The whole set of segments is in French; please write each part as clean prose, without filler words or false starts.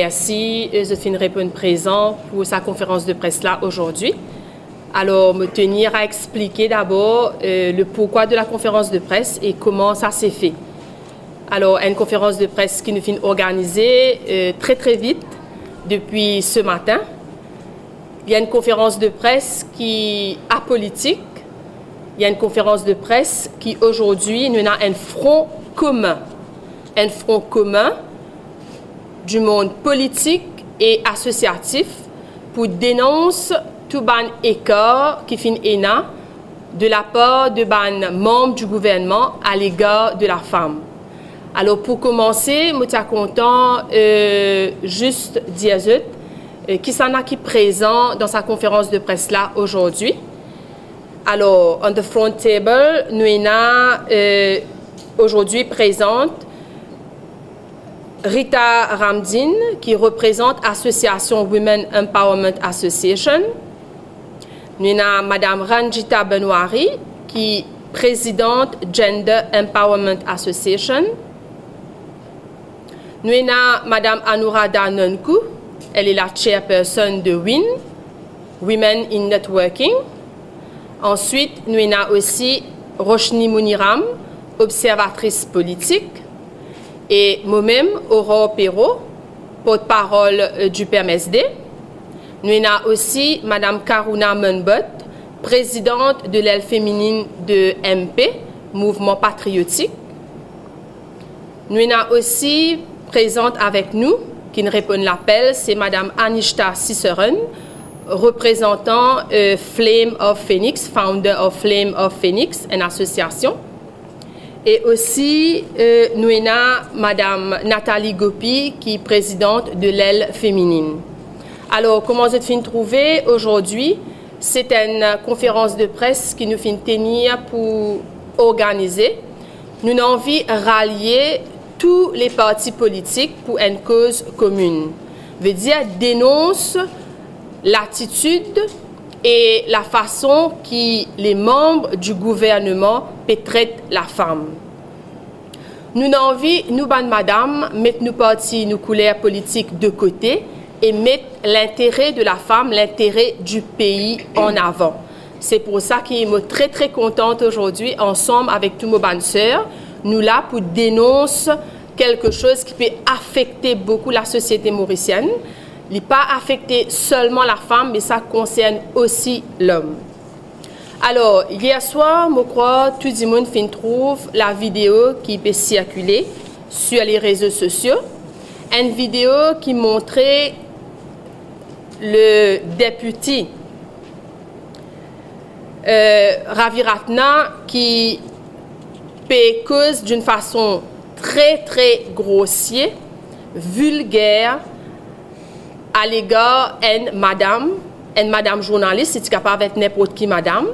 merci, je fin répondre présent pour sa conférence de presse là aujourd'hui. Alors, me tenir à expliquer d'abord le pourquoi de la conférence de presse et comment ça s'est fait. Alors, une conférence de presse qui nous fin organisée très vite depuis ce matin. Il y a une conférence de presse qui est apolitique. Il y a une conférence de presse qui aujourd'hui nous a un front commun. Un front commun du monde politique et associatif pour dénoncer tout ban écart qui fin ENA de la part de ban membres du gouvernement à l'égard de la femme. Alors pour commencer, je suis content juste dire qui s'en a qui présent dans sa conférence de presse là aujourd'hui. Alors, on the front table, nous avons aujourd'hui présente Rita Ramdin, qui représente l'Association Women Empowerment Association. Nous avons Mme Ranjita Benoiri, qui est présidente Gender Empowerment Association. Nous avons Mme Anuradha Nunku, elle est la chairperson de WIN, Women in Networking. Ensuite, nous avons aussi Roshni Muniram, observatrice politique, et moi-même, Aurore Perrault, porte-parole du PMSD. Nous avons aussi Mme Karuna Munbot, présidente de l'aile féminine de MP, Mouvement Patriotique. Nous avons aussi présente avec nous, qui nous répond à l'appel, c'est Mme Anishta Ciceron, représentant Flame of Phoenix, founder of Flame of Phoenix, une association. Et aussi, nous avons Mme Nathalie Gopi, qui est présidente de l'aile féminine. Alors, comment vous fin trouver aujourd'hui? C'est une conférence de presse qui nous fin tenir pour organiser. Nous avons envie de rallier tous les partis politiques pour une cause commune. Veut dire dénonce l'attitude et la façon que les membres du gouvernement traitent la femme. Nous avons envie, nous, madame, mettre nos partis, nos couleurs politiques de côté et mettre l'intérêt de la femme, l'intérêt du pays en avant. C'est pour ça que je suis très contente aujourd'hui, ensemble avec tous nos bonnes sœurs, nous là pour dénoncer quelque chose qui peut affecter beaucoup la société mauricienne. Il n'est pas affecté seulement la femme, mais ça concerne aussi l'homme. Alors, hier soir, je crois, tout le monde trouve la vidéo qui peut circuler sur les réseaux sociaux. Une vidéo qui montrait le député Ravi Ratna qui paie cause d'une façon très grossière, vulgaire, à l'égard d'une madame journaliste, si tu es capable avec n'importe qui madame,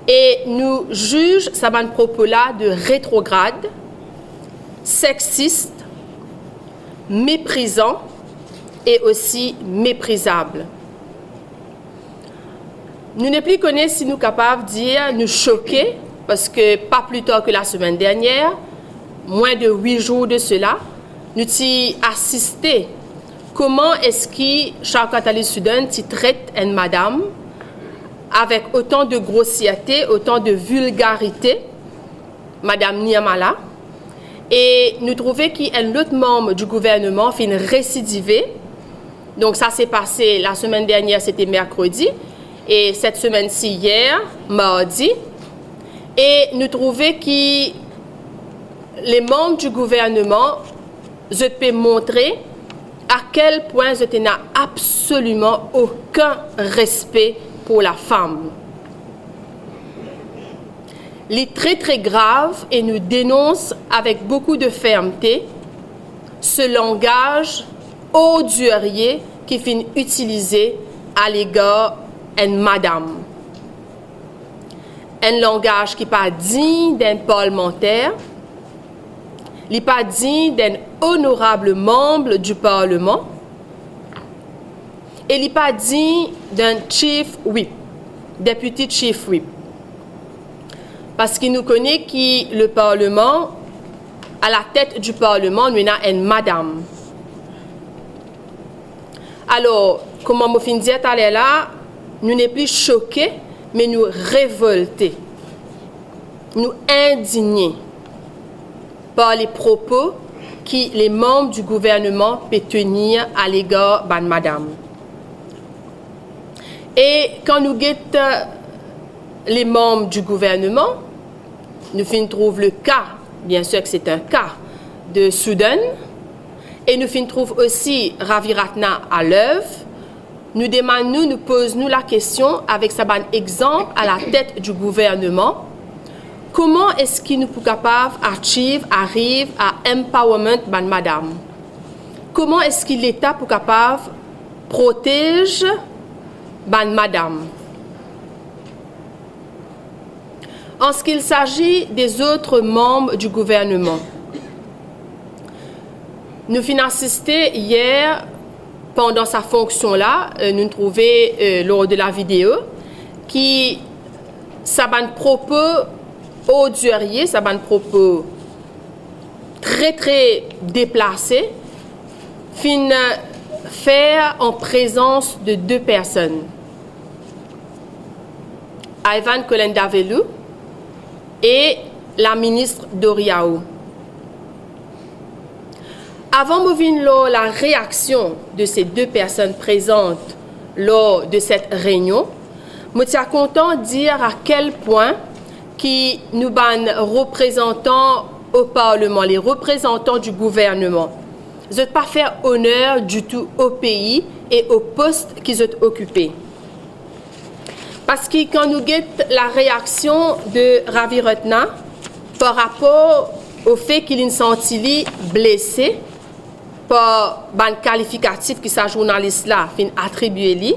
et nous juge ça propos-là de rétrograde, sexiste, méprisant et aussi méprisable. Nous ne plus connaissons si nous sommes capables de dire, nous choquer, parce que pas plus tard que la semaine dernière, moins de 8 jours de cela, nous avons assisté comment est-ce que Charles Catali Soudan traite une madame avec autant de grossièreté, autant de vulgarité, Madame Niamala, et nous trouvons qu'un autre membre du gouvernement fait une récidivée. Donc ça s'est passé la semaine dernière, c'était mercredi, et cette semaine-ci hier, mardi, et nous trouvons que les membres du gouvernement, je peux montrer à quel point je n'ai absolument aucun respect pour la femme. Il est très grave et nous dénonce avec beaucoup de fermeté ce langage ordurier qui finit utilisé à l'égard d'une madame. Un langage qui n'est pas digne d'un parlementaire, il n'est pas digne d'un honorable membre du Parlement et il n'est pas digne d'un chief whip, député chief whip. Parce qu'il nous connaît que le Parlement, à la tête du Parlement, nous avons une madame. Alors, comme je fin dit tout à l'heure là, nous n'est plus choqués, mais nous révoltés, nous indignés par les propos que les membres du gouvernement peuvent tenir à l'égard de madame. Et quand nous guettons les membres du gouvernement, nous trouvons le cas, bien sûr que c'est un cas, de Soudan, et nous trouvons aussi Ravi Ratna à l'œuvre. Nous demandons, nous posons la question avec ce exemple à la tête du gouvernement. Comment est-ce qu'il nous est capable arrive à empowerment de madame? Comment est-ce que l'État est capable de protéger madame? En ce qu'il s'agit des autres membres du gouvernement, nous avons assisté hier, pendant sa fonction-là, nous trouvons lors de la vidéo, qui ça propos odurier, ça propos très très déplacés, fin faire en présence de deux personnes. Ivan Kolendavelou et la ministre Doriao. Avant de la réaction de ces deux personnes présentes lors de cette réunion, je suis content de dire à quel point qui nous représentants au Parlement, les représentants du gouvernement, ils n'ont pas fait honneur du tout au pays et au poste qu'ils ont occupé. Parce que quand nous guettons la réaction de Ravi Ratna par rapport au fait qu'il est senti blessé par le qualificatif que sa journaliste là a attribué lui,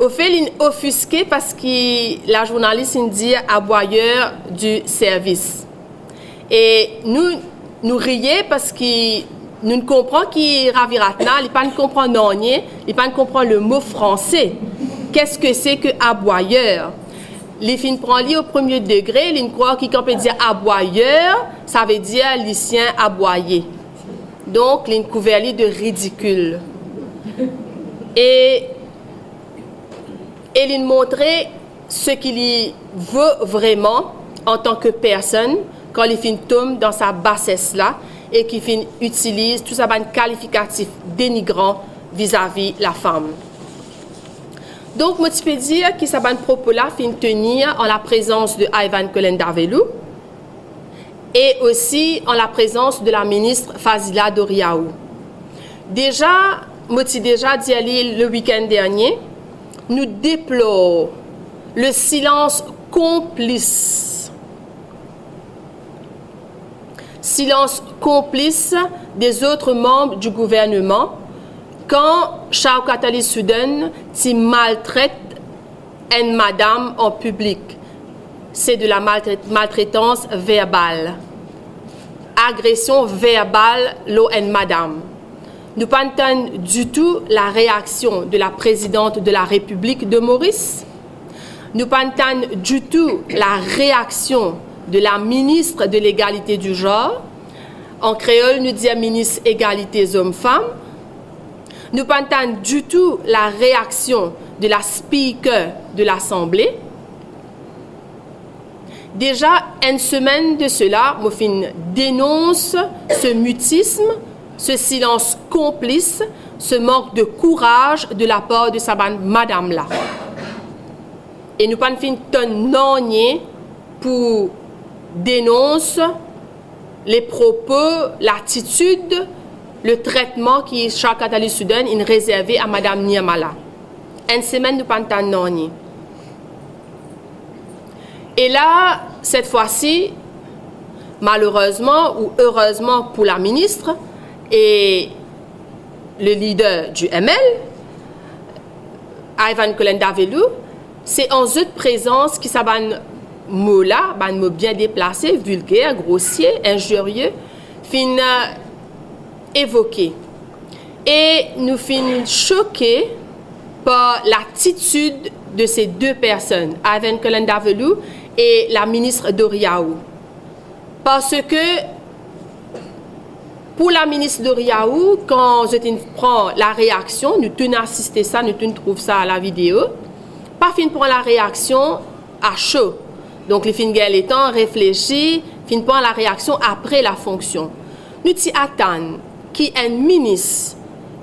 au fait il est offusqué parce que la journaliste dit aboyeur du service. Et nous rions parce que nous ne comprenons que Ravi Ratna, il ne comprend pas il ne comprend le mot français. Qu'est-ce que c'est que aboyeur? Les filles prend au premier degré, ils croient qu'il peut dire aboyeur, ça veut dire lycéen aboyé. Donc, ils couverts de ridicule. Et il montrait ce qu'il veut vraiment en tant que personne quand il fin tombe dans sa bassesse là et qu'il utilise tout ça qualificatif dénigrant vis-à-vis la femme. Donc, je peux dire que ça propos là fin tenir en la présence de Ivan Kolendavelou et aussi en la présence de la ministre Fazila Doriao. Déjà, je déjà dit le week-end dernier, nous déplorons le silence complice des autres membres du gouvernement quand Shaukat Ali Soudan maltraite une madame en public. C'est de la maltraitance verbale. Agression verbale une madame. Nous pas entendre du tout la réaction de la présidente de la République de Maurice. Nous pas entendre du tout la réaction de la ministre de l'égalité du genre. En créole, nous disons ministre égalité hommes-femmes. Nous pas entendre du tout la réaction de la speaker de l'Assemblée. Déjà, une semaine de cela, Mofin dénonce ce mutisme, ce silence complice, ce manque de courage de la part de sa madame-là. Et nous pas fin non pour dénoncer les propos, l'attitude, le traitement qui Shaukat Ali Soudan est réservé à madame Niamala. Une semaine, nous pas non. Et là, cette fois-ci, malheureusement ou heureusement pour la ministre et le leader du ML, Ivan Kolendavelou, c'est en eux de présence qui ça mot là, mot bien déplacé, vulgaire, grossier, injurieux, fin évoqué. Et nous fin choqués par l'attitude de ces deux personnes, Ivan Kolendavelou et la ministre Doriao. Parce que Pour la ministre Doriaou, quand je prends la réaction, nous tenons assister ça, nous trouvons ça à la vidéo, pas fin prendre la réaction à chaud. Donc, les fins les temps réfléchis, fin prendre la réaction après la fonction. Nous attendons qu'il y ait un ministre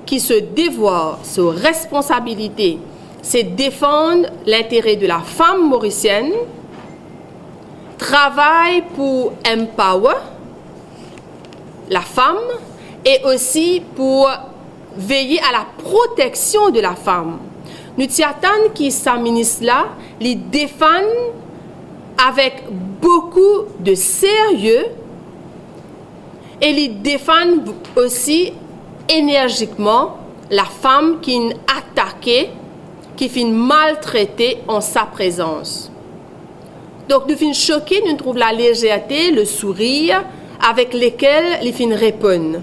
qui se dévoie sur responsabilité, c'est défendre l'intérêt de la femme mauricienne, travaille pour empower la femme et aussi pour veiller à la protection de la femme. Nous attendons que ce ministre-là les défende avec beaucoup de sérieux et les défende aussi énergiquement la femme qui est attaquée, qui est maltraitée en sa présence. Donc nous sommes choqués, nous trouvons la légèreté, le sourire avec lesquels les filles répondent.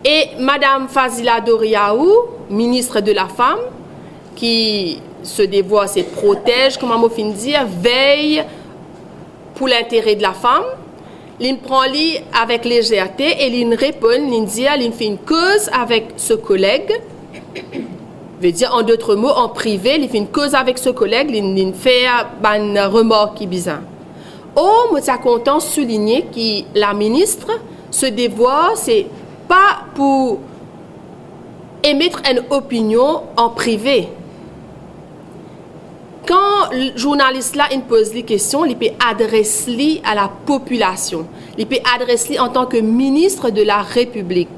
Et Madame Fazila Doriaou, ministre de la Femme, qui se dévoie, se protège, comme on fin dire, veille pour l'intérêt de la femme, il prend lui avec légèreté et il répond, il dit, il fait une cause avec ce collègue. Je veux dire, en d'autres mots, en privé, il fait une cause avec ce collègue, il fait une remarque qui est bizarre. Oh, je suis content de souligner que la ministre se dévoie, c'est pas pour émettre une opinion en privé. Quand le journaliste là, il pose les questions, il peut adresser à la population. Il peut adresser en tant que ministre de la République.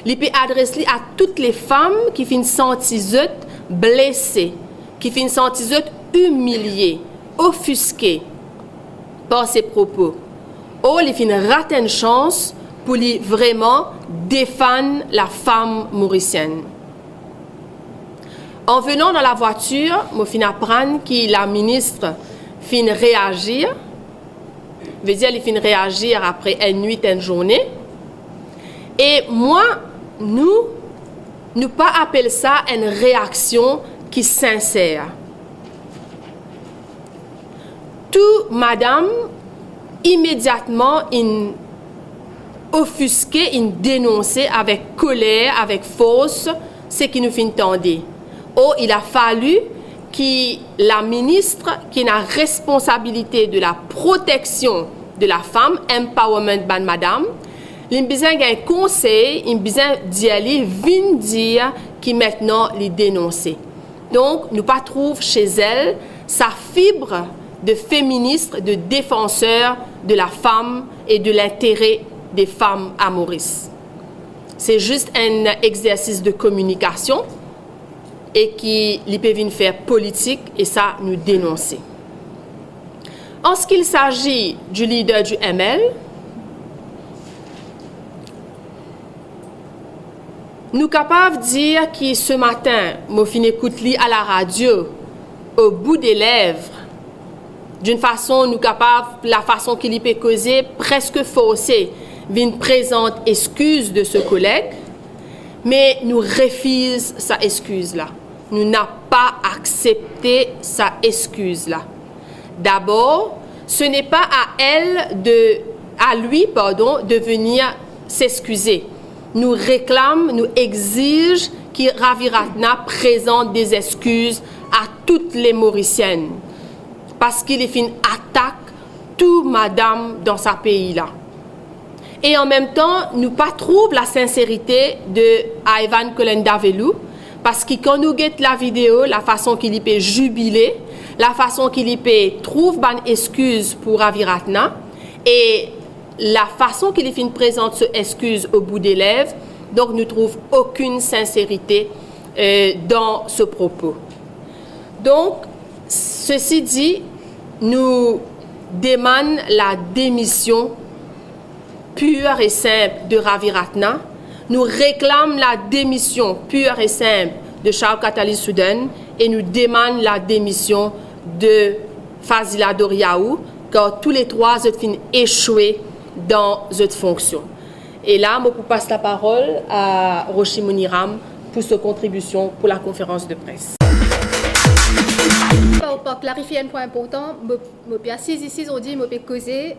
Il peut adresser à toutes les femmes qui finissent sentir blessées, qui finissent sentir humiliées, offusquées par ses propos. Oh, il finit rater une chance pour lui vraiment défendre la femme mauricienne. En venant dans la voiture, je fin apprendre que la ministre fin réagir. Veut dire, elle fin réagir après une nuit, une journée. Et moi, nous pas appeler ça une réaction qui est sincère. Tout madame, immédiatement, in offusqué, in dénoncé avec colère, avec force, ce qui nous fait entendre. Oh, il a fallu que la ministre, qui a la responsabilité de la protection de la femme, empowerment ban madame, il a besoin d'un conseil, il a besoin d'y aller, vient dire qui maintenant les dénoncer. Donc, nous pas trouve chez elle sa fibre de féministe, de défenseur de la femme et de l'intérêt des femmes à Maurice. C'est juste un exercice de communication et qui peut venir faire politique et ça nous dénoncer. En ce qu'il s'agit du leader du ML, nous sommes capables de dire que ce matin, je fin écoute à la radio, au bout des lèvres, d'une façon, nous capables, la façon qu'il peut causer, presque forcée, vient présente excuse de ce collègue, mais nous refusons sa excuse-là. Nous n'avons pas accepté sa excuse-là. D'abord, ce n'est pas à lui, de venir s'excuser. Nous réclame, nous exige que Ravi Ratna présente des excuses à toutes les Mauriciennes. Parce qu'il est fait une attaque tout madame dans sa pays-là. Et en même temps, nous pas trouve la sincérité de Ivan Kolendavelou, parce que quand nous guettons la vidéo, la façon qu'il y peut jubiler, la façon qu'il y peut trouver une excuse pour Ravi Ratna, et la façon qu'il y fait une présente cette excuse au bout des lèvres, donc nous trouvons aucune sincérité dans ce propos. Donc, ceci dit, nous demandons la démission pure et simple de Ravi Ratna. Nous réclamons la démission pure et simple de Charles Katali Soudan et nous demandons la démission de Fazila Doriaou, car tous les trois ont échoué dans cette fonction. Et là, je passe la parole à Roshi Muniram pour sa contribution pour la conférence de presse. Pour clarifier un point important, je peux assis ici aujourd'hui, je peux causer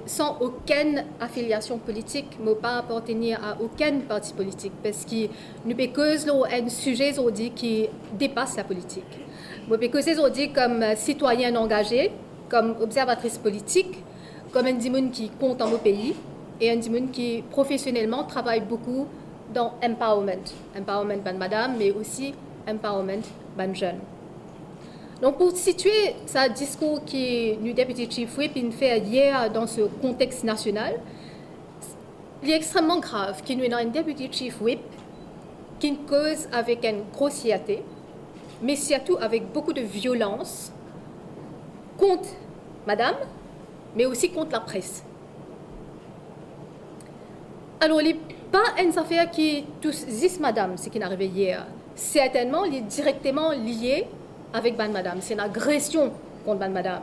sans aucune affiliation politique, je ne peux pas appartenir à aucun parti politique, parce que nous pouvons causer un sujet aujourd'hui qui dépasse la politique. Je peux causer aujourd'hui comme citoyen engagé, comme observatrice politique, comme un monde qui compte dans mon pays, et un monde qui professionnellement travaille beaucoup dans empowerment. Empowerment ban madame, mais aussi empowerment ban jeune. Donc, pour situer ce discours qui nous député Chief Whip fait hier dans ce contexte national, il est extrêmement grave qu'il y ait un député Chief Whip qui cause avec une grossièreté, mais surtout avec beaucoup de violence contre madame, mais aussi contre la presse. Alors, il n'est pas une affaire qui tous disent madame, ce qui est arrivé hier. Certainement, il est directement lié avec ban madame. C'est une agression contre ban madame.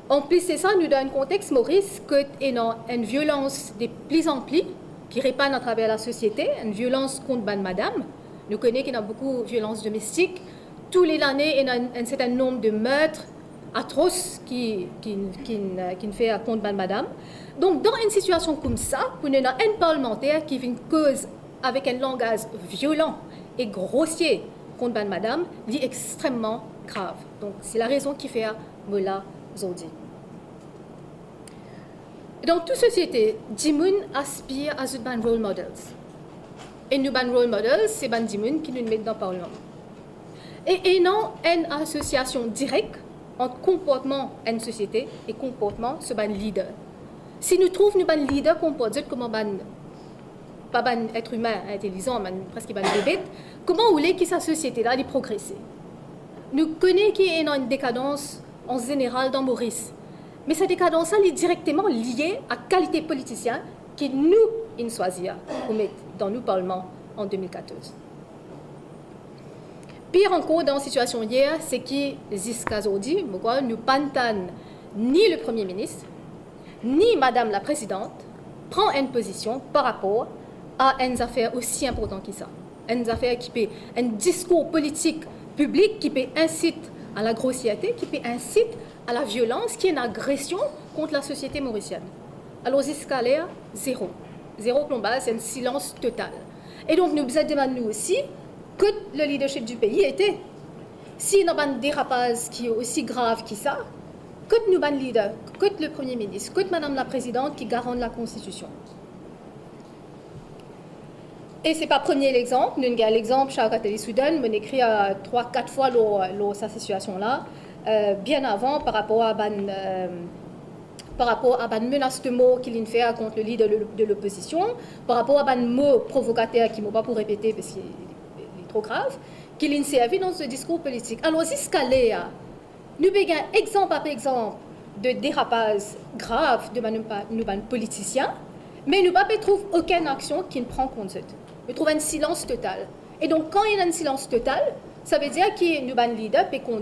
En plus, c'est ça, nous donne un contexte, Maurice, qu'il y a une violence de plus en plus qui répand à travers la société, une violence contre ban madame. Nous connaissons qu'il y a beaucoup de violences domestiques. Tous les années, il y a un certain nombre de meurtres atroces qui fait contre ban madame. Donc, dans une situation comme ça, pour nous, un parlementaire qui vient cause avec un langage violent et grossier contre ban madame, est extrêmement grave. Donc, c'est la raison qui fait Mola aujourd'hui. Dans toute société, Dimoun aspire à ce ban role models. Et nous ban role models, c'est ban Dimoun qui nous met dans le Parlement. Et non une association directe entre comportement d'une société et comportement de ban leader. Si nous trouvons nous ban leader comporte comme ban pas ban être humain intelligent, mais presque ban bébé, comment voulez que sa société-là allait progresser? Nous connaissons qu'il y a une décadence en général dans Maurice. Mais cette décadence est directement liée à la qualité politicienne que nous choisir pour mettre dans nos parlements en 2014. Pire encore dans la situation hier, c'est que jusqu'à aujourd'hui, nous pantanons ni le Premier ministre, ni Madame la Présidente prend une position par rapport à une affaire aussi importante que ça. Une affaire qui peut, un discours politique public qui peut inciter à la grossièreté, qui peut inciter à la violence, qui est une agression contre la société mauricienne. Alors, jusqu'à là, zéro. Zéro plombage, c'est un silence total. Et donc, nous demandons aussi que le leadership du pays était. Si nous avons un dérapage qui est aussi grave que ça, que nous avons un leader, que le Premier ministre, que Madame la Présidente qui garante la Constitution. Et ce n'est pas le premier exemple. Nous avons l'exemple, Chagateli Soudan, on écrit 3-4 fois cette situation-là, bien avant par rapport à la menace de mort qu'il fait contre le leader de l'opposition, par rapport à un mot provocateur qui ne m'a pas pour répéter parce qu'il est trop grave, qu'il a servi dans ce discours politique. Alors, jusqu'à là, nous avons exemple après exemple de dérapage grave de nos politiciens, mais nous ne trouvons aucune action qui ne prend compte de ça. Nous trouvons un silence total. Et donc, quand il y a un silence total, ça veut dire que nous avons un leader et qu'on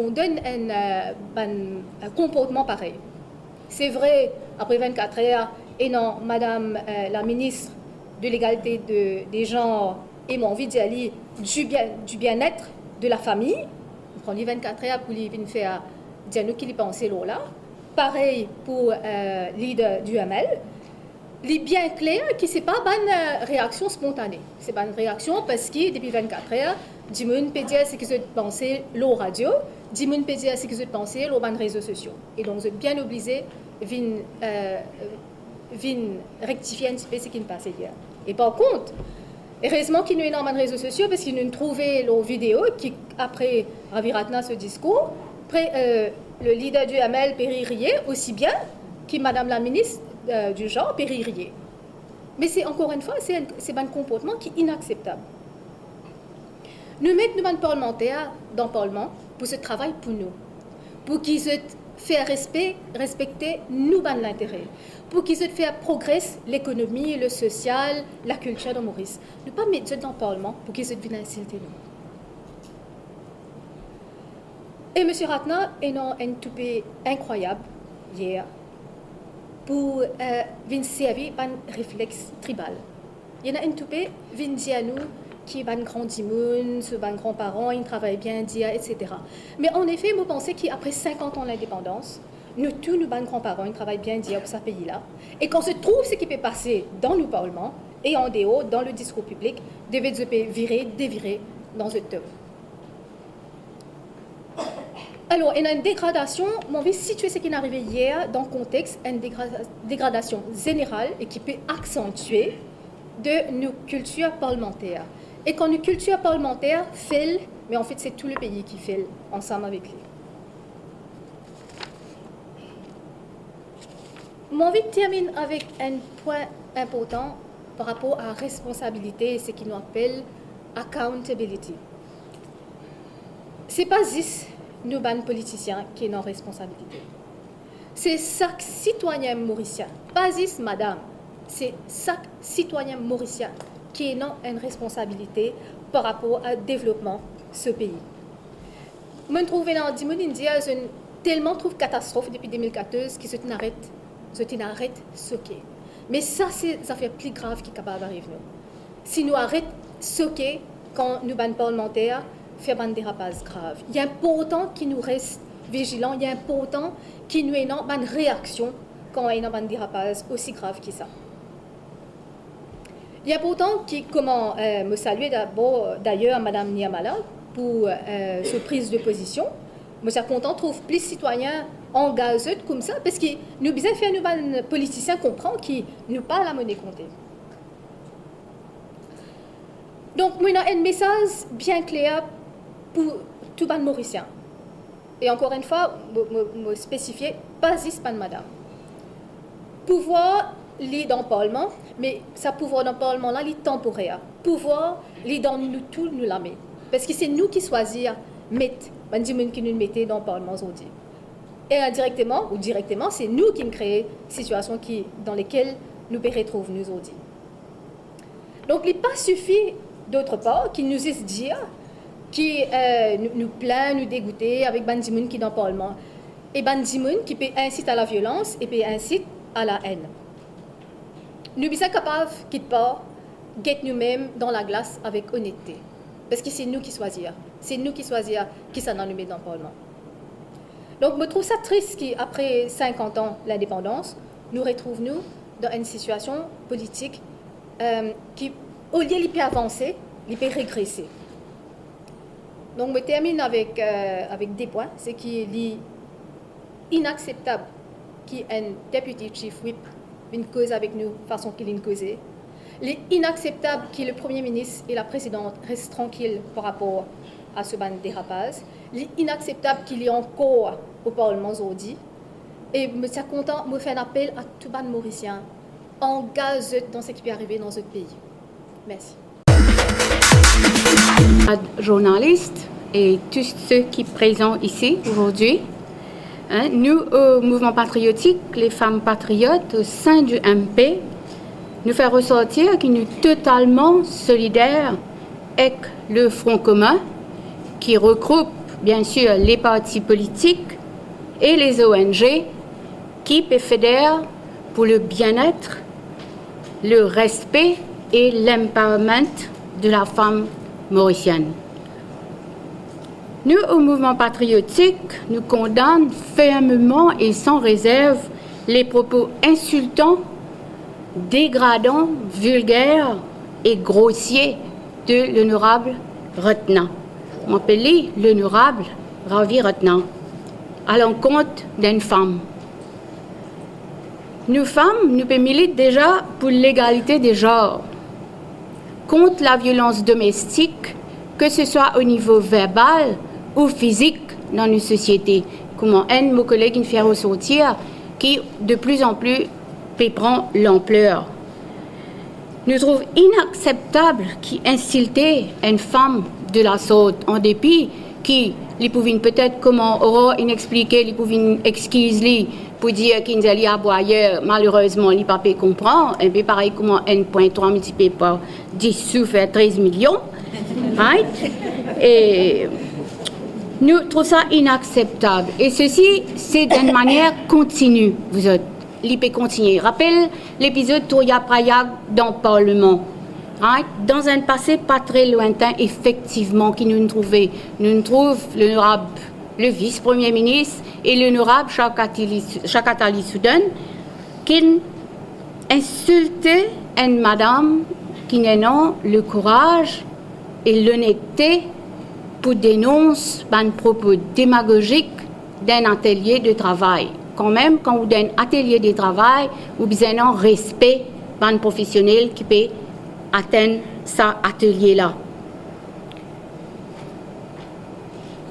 donne un comportement pareil. C'est vrai, après 24 heures, et non, Madame la ministre de l'égalité des genres et mon envie d'y du bien-être de la famille. On prend les 24 heures pour lui faire dire nous qu'il pensait là. Pareil pour leader du ML. Il est bien clair que ce n'est pas une réaction spontanée. Ce n'est pas une réaction parce que depuis 24 heures, du monde peut dire ce que je pensais aux radio, du monde peut dire ce que je pensais aux réseaux sociaux. Et donc, vous êtes bien obligé de rectifier un petit peu ce qui nous passait hier. Et par contre, heureusement qu'il y a énormément de réseaux sociaux parce qu'ils nous trouvé leurs vidéos qui, après Raviratna ce discours, le leader du ML péririer aussi bien que Madame la ministre du genre péririer. Mais c'est encore une fois, c'est un comportement qui est inacceptable. Nous mettons nos parlementaires dans le Parlement pour ce travail pour nous, pour qu'ils se fassent respecter nous l'intérêt, pour qu'ils se fassent progresser l'économie, le social, la culture de Maurice. Ne pas mettre dans le Parlement pour qu'ils se viennent insulter nous. Et M. Ratna est un toupé incroyable hier pour venir servir un réflexe tribal. Il y en a un toupé vient dire à nous qui est un grand dimoun, ce ban grands-parents, ils travaillent bien, dia, etc. Mais en effet, je pensais qu'après 50 ans d'indépendance, nous tous, nos grands-parents, ils travaillent bien, dia, pour ce pays-là. Et quand se trouve ce qui peut passer dans nos parlements et en dehors, dans le discours public, devait se virer, dévirer dans ce top. Alors, il y a une dégradation, mais on va situer ce qui est arrivé hier dans le contexte, une dégradation générale et qui peut accentuer de nos cultures parlementaires. Et quand une culture parlementaire fait, mais en fait c'est tout le pays qui fait ensemble avec lui. Mon envie termine avec un point important par rapport à la responsabilité et ce qu'on appelle accountability. Ce n'est pas juste nous, politiciens, qui ont responsabilité. C'est chaque citoyen mauricien, pas juste madame, c'est chaque citoyen mauricien qui a une responsabilité par rapport au développement de ce pays. Je me trouve dans India, je tellement trouve catastrophe depuis 2014 que je n'arrête soquer. Mais ça, c'est une affaire plus grave qui est capable d'arriver nous. Si nous arrêtons soquer quand nous sommes parlementaires, faire un dérapage grave. Il est important qu'il nous reste vigilants, il est important qu'il nous ait une réaction quand il y a un dérapage aussi grave que ça. Il est important comment me saluer d'abord d'ailleurs Mme Niamala pour sa prise de position. Je suis content de trouver plus de citoyens engagés comme ça parce que nous besoin faire nous politiciens comprendre qu'ils n'ont pas la monnaie comptée. Donc, il y a un message bien clair pour tout le monde mauricien. Et encore une fois, je spécifier, pas juste pas de madame. Pouvoir lire dans le Parlement, mais ça pouvoir dans le Parlement là, il temporaire. Pouvoir lire dans nous tous, nous la mettre. Parce que c'est nous qui choisissons mettre, qui nous mettons dans le Parlement aujourd'hui. Et indirectement ou directement, c'est nous qui créons des situations dans lesquelles nous nous retrouvons nous aujourd'hui. Donc, il n'est pas suffit d'autre part qu'il nous ait dire qui nous plaint, nous dégoûter avec Bandimoun qui est dans le Parlement. Et Bandimoun qui peut inciter à la violence et peut inciter à la haine. Nous sommes capables, quitte pas, d'être nous-mêmes dans la glace avec honnêteté. Parce que c'est nous qui choisissons. C'est nous qui choisissons qui s'en nous met dans le Parlement. Donc, je trouve ça triste qu'après 50 ans l'indépendance, nous retrouvons dans une situation politique qui, au lieu de avancer, il peut régresser. Donc, je termine avec des points. C'est qu'il est inacceptable qu'un député chief whip une cause avec nous, façon qu'il est causé. Il est inacceptable que le Premier ministre et la Présidente restent tranquilles par rapport à ce ban de dérapage. Il est inacceptable qu'il y ait encore au Parlement aujourd'hui. Et je suis content de faire un appel à tout le monde mauricien engagé dans ce qui peut arriver dans ce pays. Merci. Journalistes et tous ceux qui sont présents ici aujourd'hui, nous, au mouvement patriotique, les femmes patriotes, au sein du MP, nous faisons ressortir que nous sommes totalement solidaires avec le Front commun, qui regroupe bien sûr les partis politiques et les ONG qui fédèrent pour le bien-être, le respect et l'empowerment de la femme mauricienne. Nous, au mouvement patriotique, nous condamnons fermement et sans réserve les propos insultants, dégradants, vulgaires et grossiers de l'honorable Ratna. On appelle l'honorable Ravi Ratna à l'encontre d'une femme. Nous femmes, nous militons déjà pour l'égalité des genres, contre la violence domestique, que ce soit au niveau verbal ou physique dans nos sociétés. Comment un de mes collègues fait ressortir qui de plus en plus prend l'ampleur. Nous trouvons inacceptable qui insulter une femme de la sorte, en dépit qui les pouvaient peut-être comment aura inexpliqué, les pouvaient excuser pour dire qu'ils allaient à boire ailleurs, malheureusement, les papiers comprennent, un peu pareil comment 1,3 multiplié par 10 sous fait 13 millions. Right? Et nous trouvons ça inacceptable. Et ceci, c'est d'une manière continue, vous êtes. Il peut continuer. Rappelle l'épisode Touria Prayag dans le Parlement. Right? Dans un passé pas très lointain, effectivement, qui nous trouvait, nous trouve l'honorable, le vice-premier ministre et l'honorable Shakatali Soudan, qui insultait une madame qui n'a le courage et l'honnêteté pour dénoncer un propos démagogique d'un atelier de travail. Quand même, quand vous avez un atelier de travail, vous avez un respect d'un professionnel qui peut atteindre cet atelier-là.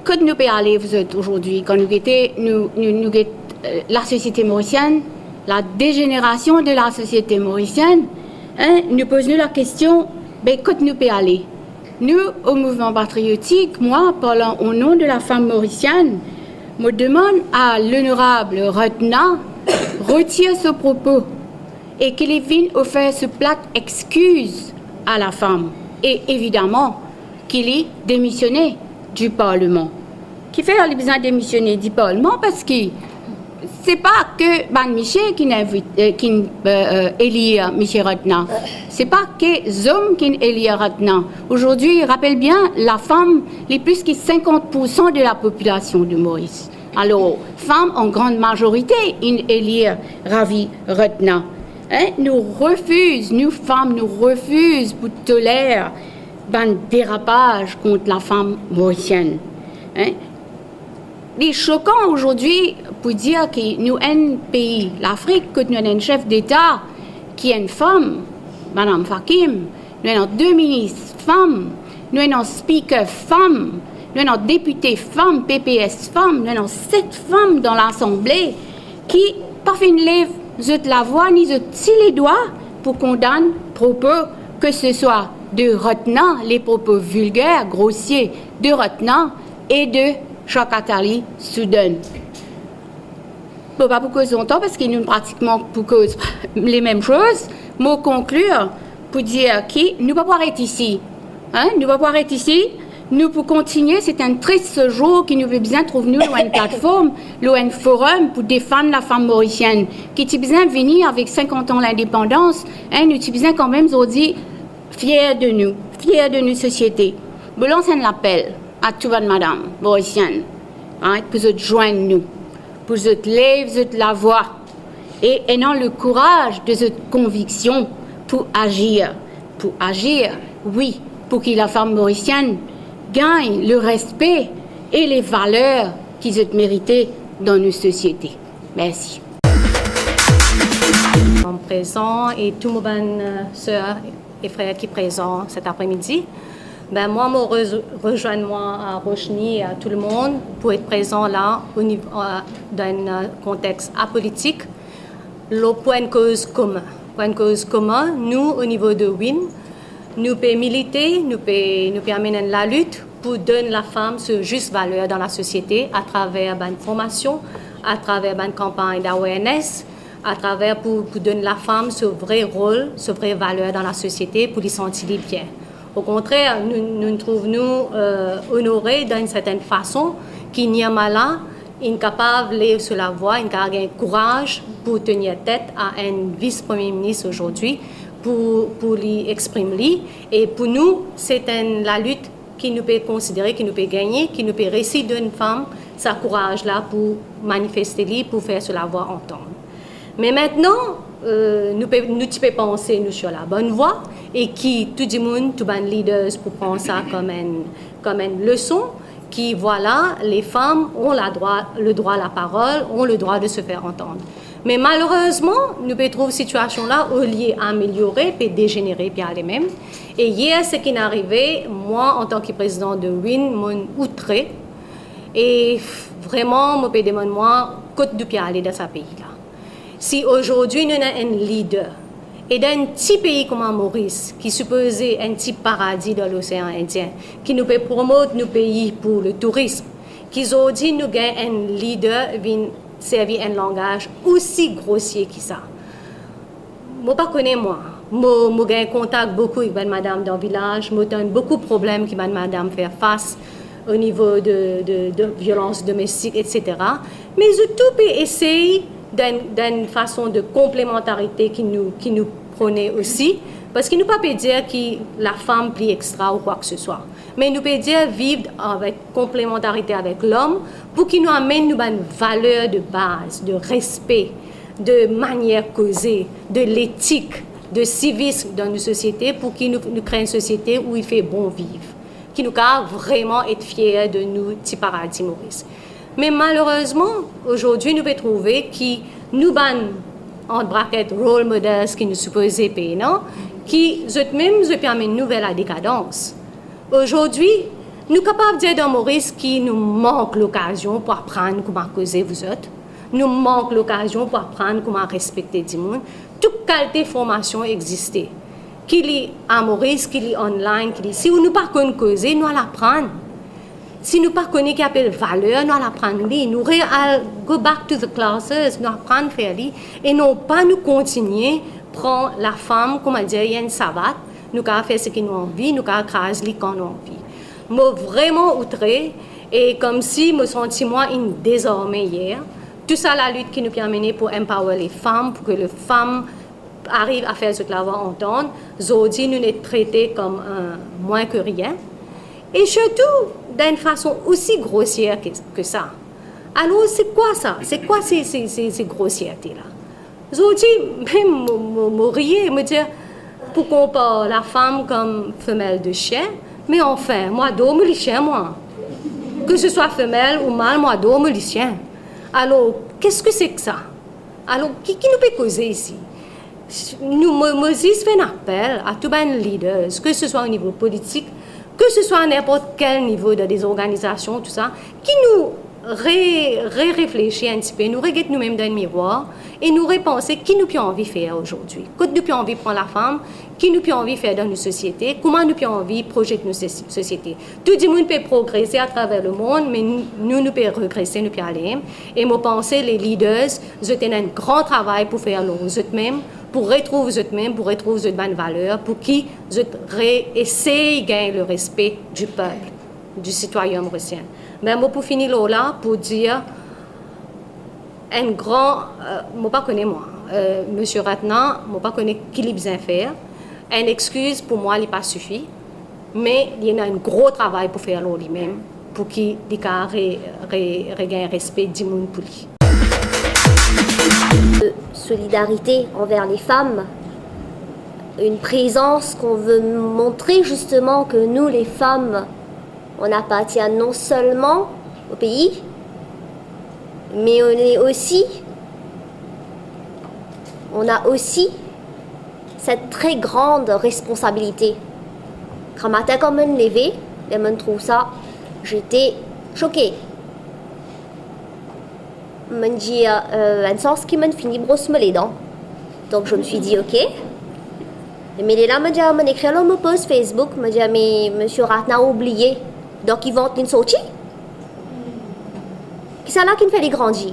Que nous pouvons aller, vous êtes aujourd'hui, quand nous guettons la société mauricienne, la dégénération de la société mauricienne, hein, nous posons la question, ben, que nous pouvons aller? Nous, au mouvement patriotique, moi, parlant au nom de la femme mauricienne, me demande à l'honorable Ratna retire ce propos et qu'il vienne offrir ce plate excuse à la femme et évidemment qu'il ait démissionné du Parlement. Qui fait le besoin de démissionner du Parlement parce que c'est pas que Ban Michel qui élit Michel Ratna. C'est pas que les hommes qui élit Ratna. Aujourd'hui, rappelle bien, la femme est plus que 50% de la population de Maurice. Alors, femmes en grande majorité, élire Ravi Ratna. Hein? Nous femmes, nous refusons pour tolérer un dérapage contre la femme mauricienne. Hein? Il est choquant aujourd'hui pour dire que nous, un pays, l'Afrique, que nous avons un chef d'État qui est une femme, Mme Fakim, nous avons 2 ministres femmes, nous avons un speaker femme, nous avons un député femme, PPS femme, nous avons 7 femmes dans l'Assemblée qui, parfois, ne lèvent la voix ni les doigts pour condamner propos, que ce soit de Ratna, les propos vulgaires, grossiers de Ratna et de Shakatali Soudan. Pas pour cause longtemps, parce qu'ils nous pratiquement pour cause les mêmes choses. Mot conclure pour dire que nous ne pouvons pas arrêter ici. Hein? Nous ne pouvons pas arrêter ici. Nous pouvons continuer. C'est un triste jour qui nous veut bien trouver nous une plateforme, un forum pour défendre la femme mauricienne, qui est bien venir avec 50 ans l'indépendance. Hein? Nous sommes bien quand même aujourd'hui fiers de nous, société. Je lance un appel à toute madame mauricienne, hein, pour se joindre nous, pour se lever la voix et ayant le courage de cette conviction pour agir, oui, pour que la femme mauricienne gagne le respect et les valeurs qu'ils ont méritées dans nos sociétés. Merci. Présent et tous mes sœurs et frères qui sont présents cet après-midi. Ben moi, rejoins-moi à Rochny et à tout le monde pour être présent là au niveau d'un contexte apolitique. Le point de cause commun, nous au niveau de WIN, nous pouvons militer, nous pouvons amener la lutte pour donner la femme ce juste valeur dans la société à travers une formation, à travers une campagne d'awareness, à travers pour donner la femme ce vrai rôle, ce vraie valeur dans la société pour les sentir bien. Au contraire, nous trouvons honorés d'une certaine façon qu'il n'y a malin, incapable de sur la voie, incapable de courage pour tenir tête à un vice-premier ministre aujourd'hui, pour lui exprimer. Et pour nous, c'est la lutte qui nous peut considérer, qui nous peut gagner, qui nous peut réussir d'une femme, sa courage là pour manifester, pour faire sur la voie entendre. Mais maintenant, nous pouvons penser nous sur la bonne voie et qui tout le monde, tous les leaders pour prendre ça comme une leçon, qui voilà, les femmes ont le droit à la parole, ont le droit de se faire entendre. Mais malheureusement, nous pouvons trouver cette situation-là au lieu d'améliorer, puis dégénérer, puis aller même. Et hier, ce qui est arrivé, moi, en tant que président de WIN, m'ont outré. Et vraiment, je me demande, moi, côté du pied aller dans ce pays-là. Si aujourd'hui, nous avons un leader, et dans un petit pays comme Maurice, qui est supposé un petit paradis dans l'océan Indien, qui nous peut promouvoir nos pays pour le tourisme, qui aujourd'hui nous avons un leader qui servir un langage aussi grossier que ça. Je ne connais pas moi. J'ai un contact beaucoup avec madame dans le village, je donne beaucoup de problèmes que madame fait face au niveau de violence domestique, etc. Mais je tout peux essayer d'une façon de complémentarité qui nous prenait aussi, Parce qu'il ne peut pas dire que la femme plus extra ou quoi que ce soit. Mais nous peut dire vivre avec complémentarité avec l'homme pour qu'il nous amène une valeur de base, de respect, de manière causée, de l'éthique, de civisme dans nos sociétés pour qu'il nous crée une société où il fait bon vivre, qui nous a vraiment être fiers de nous, petit paradis Maurice. Mais malheureusement, aujourd'hui, nous pouvons trouver que nous ban en bracket role models qui nous supposés payer, non? Qui, eux-mêmes, permettent une nouvelle décadence. Aujourd'hui, nous sommes capables de dire dans Maurice qu'il nous manque l'occasion pour apprendre comment causer vous autres. Nous manque l'occasion pour apprendre comment respecter du monde. Toute qualité de formation existait. Qu'il est à Maurice, qu'il est online, si nous ne pas causer, nous allons apprendre. Si nous ne pas connaissons qu'il appelle valeur, nous allons apprendre. Nous allons go back to the classes, nous apprendre à faire et non pas nous continuer prendre la femme, comme elle dit, il y a une savate, nous allons faire ce qu'ils nous envie, nous allons craser quand nous envie. Moi, vraiment outré, et comme si je me sentis moi désormais hier, tout ça la lutte qui nous a mené pour empower les femmes, pour que les femmes arrivent à faire ce qu'elles vont entendre. Aujourd'hui, nous sommes traités comme moins que rien. Et surtout, d'une façon aussi grossière que ça. Alors, c'est quoi ça? C'est quoi ces grossièretés-là? Aujourd'hui, même me dire, pourquoi on parle la femme comme femelle de chien, mais enfin, moi, dorme les chiens, moi. Que ce soit femelle ou mâle, moi, dorme les chiens. Alors, qu'est-ce que c'est que ça? Alors, qui nous peut causer ici? Moses fait un appel à tous les leaders, que ce soit au niveau politique, que ce soit à n'importe quel niveau de des organisations, tout ça, qui nous réfléchit un petit peu, nous regardons nous-mêmes dans le miroir et nous repenser qui nous avons envie de faire aujourd'hui. Quand nous avons envie de prendre la femme, qui nous avons envie de faire dans nos sociétés, comment nous avons envie de projeter nos sociétés. Tout le monde peut progresser à travers le monde, mais nous pouvons regresser, nous pouvons aller. Et je pense que les leaders, ils ont un grand travail pour faire eux-mêmes, pour retrouver eux-mêmes, pour retrouver eux-mêmes valeurs, pour qu'ils essayent de gagner le respect du peuple, du citoyen mauricien. Mais moi, pour finir là, pour dire un grand, moi pas connais moi, Monsieur Ratna, moi pas connais qui il besoin faire. Une excuse pour moi, il n'est pas suffit, mais il y a un gros travail pour faire lui-même, pour qu'il regagne respect du monde pour lui. Solidarité envers les femmes, une présence qu'on veut montrer justement que nous les femmes, on appartient non seulement au pays, mais on a aussi cette très grande responsabilité. Quand matin comme me levé, et me trouve ça, j'étais choquée. Me dit un sens qui me finit brosse me les dents. Donc je me suis dit ok. Mais là me dit me écrit là me post Facebook me dit mais Monsieur Ratna a oublié. Donc ils vont une sortie. Qui ça là qui me fait les grandir.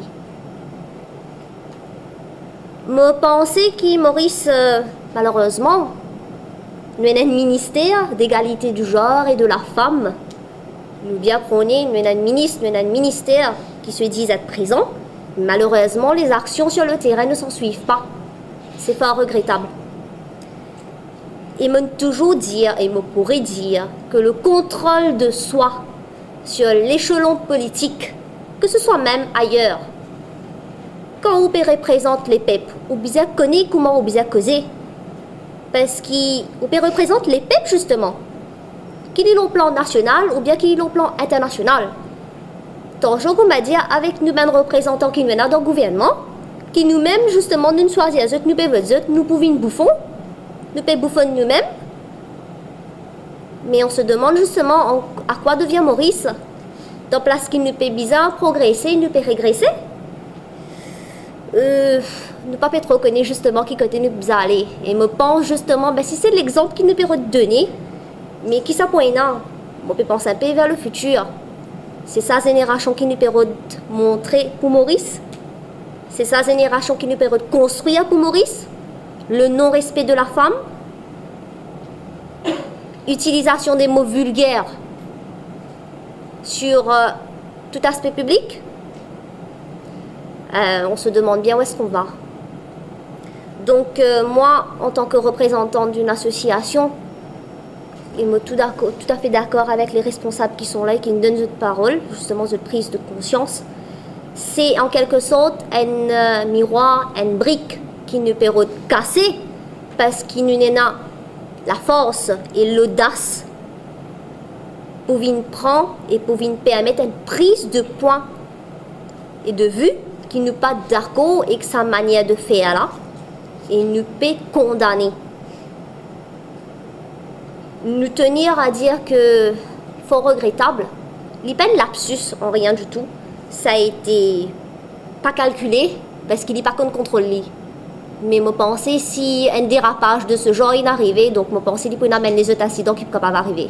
Me penser que Maurice malheureusement nous avons un ministère d'égalité du genre et de la femme. Nous bien prôner nous avons un ministère qui se disent être présent. Malheureusement, les actions sur le terrain ne s'en suivent pas. C'est fort regrettable. Et me toujours dire, et me pourrait dire, que le contrôle de soi sur l'échelon politique, que ce soit même ailleurs, quand on représente les peuples, on bien connaît comment on bien causer. Parce qu'on représente les peuples justement, qu'il est au plan national ou bien qu'il est au plan international. Toujours, on va dire, avec nous-mêmes représentants qui nous viennent dans le gouvernement, qui nous-mêmes, justement, nous choisissons, nous pouvons bouffer, nous pouvons bouffer nous-mêmes. Mais on se demande justement à quoi devient Maurice, dans place qu'il nous peut bizarre progresser, nous peut régresser. Nous pas trop connaître justement qui côté nous peut aller. Et me pense justement, si c'est l'exemple qui nous peut donner, mais qui ça pour on peut penser un peu vers le futur. C'est sa génération qui nous permet de montrer pour Maurice. C'est sa génération qui nous permet de construire pour Maurice. Le non-respect de la femme. Utilisation des mots vulgaires sur tout aspect public. On se demande bien où est-ce qu'on va. Donc moi, en tant que représentante d'une association, et moi tout à fait d'accord avec les responsables qui sont là et qui nous donnent cette parole, justement cette prise de conscience, c'est en quelque sorte un miroir, une brique qui nous peut casser parce qu'il nous a la force et l'audace pour nous prendre et pour nous permettre une prise de point et de vue qui nous pas d'accord avec sa manière de faire là et nous peut condamner. Nous tenir à dire que fort regrettable, il pas un lapsus en rien du tout. Ça a été pas calculé parce qu'il n'est pas contre contrôle. Mais je pense si un dérapage de ce genre est arrivé, donc je pense qu'il peut amener les autres accidents qui peuvent arriver.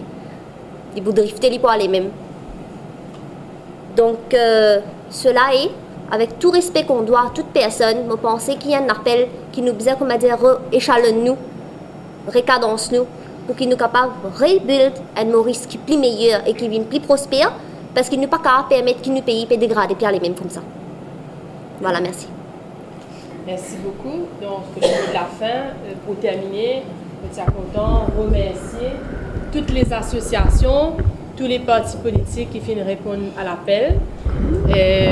Il peut drifter, il peut aller même. Donc cela est, avec tout respect qu'on doit à toute personne, je pense qu'il y a un appel qui nous disait, comment dire, échelonne-nous, recadence-nous, pour qu'il nous capable de rebuild un Maurice qui est plus meilleur et qui vient plus prospère, parce qu'il n'est pas capable de permettre qu'il nous paye et dégrader puis aller même comme ça. Voilà, merci. Merci beaucoup. Donc, le mot de la fin, pour terminer, je suis content de remercier toutes les associations, tous les partis politiques qui viennent répondre à l'appel. Et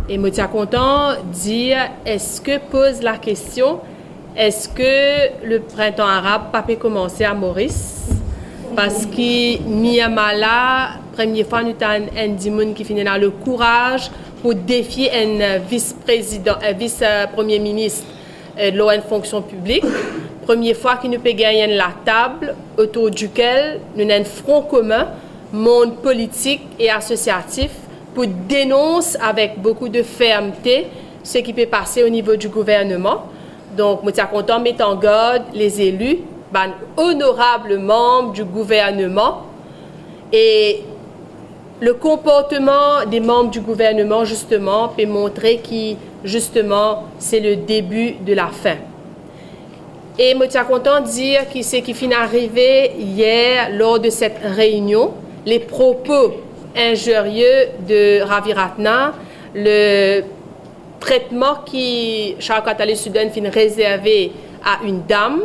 je suis content de dire, est-ce que pose la question, est-ce que le printemps arabe n'a pas commencer à Maurice? Parce que Miyamala, première fois, nous avons un dimoun qui finit dans le courage pour défier un vice-président, un vice-premier ministre de l'ON fonction publique. Première fois que nous pouvons gagner la table autour duquel nous avons un front commun, monde politique et associatif, pour dénoncer avec beaucoup de fermeté ce qui peut passer au niveau du gouvernement. Donc, je suis content de mettre en garde les élus, honorables membres du gouvernement, et le comportement des membres du gouvernement, justement, peut montrer que, justement, c'est le début de la fin. Et je suis content de dire que ce qui finit arrivé hier, lors de cette réunion, les propos injurieux de Ravi Ratnam, le traitement qui Shaukat Soudan finit réservé à une dame,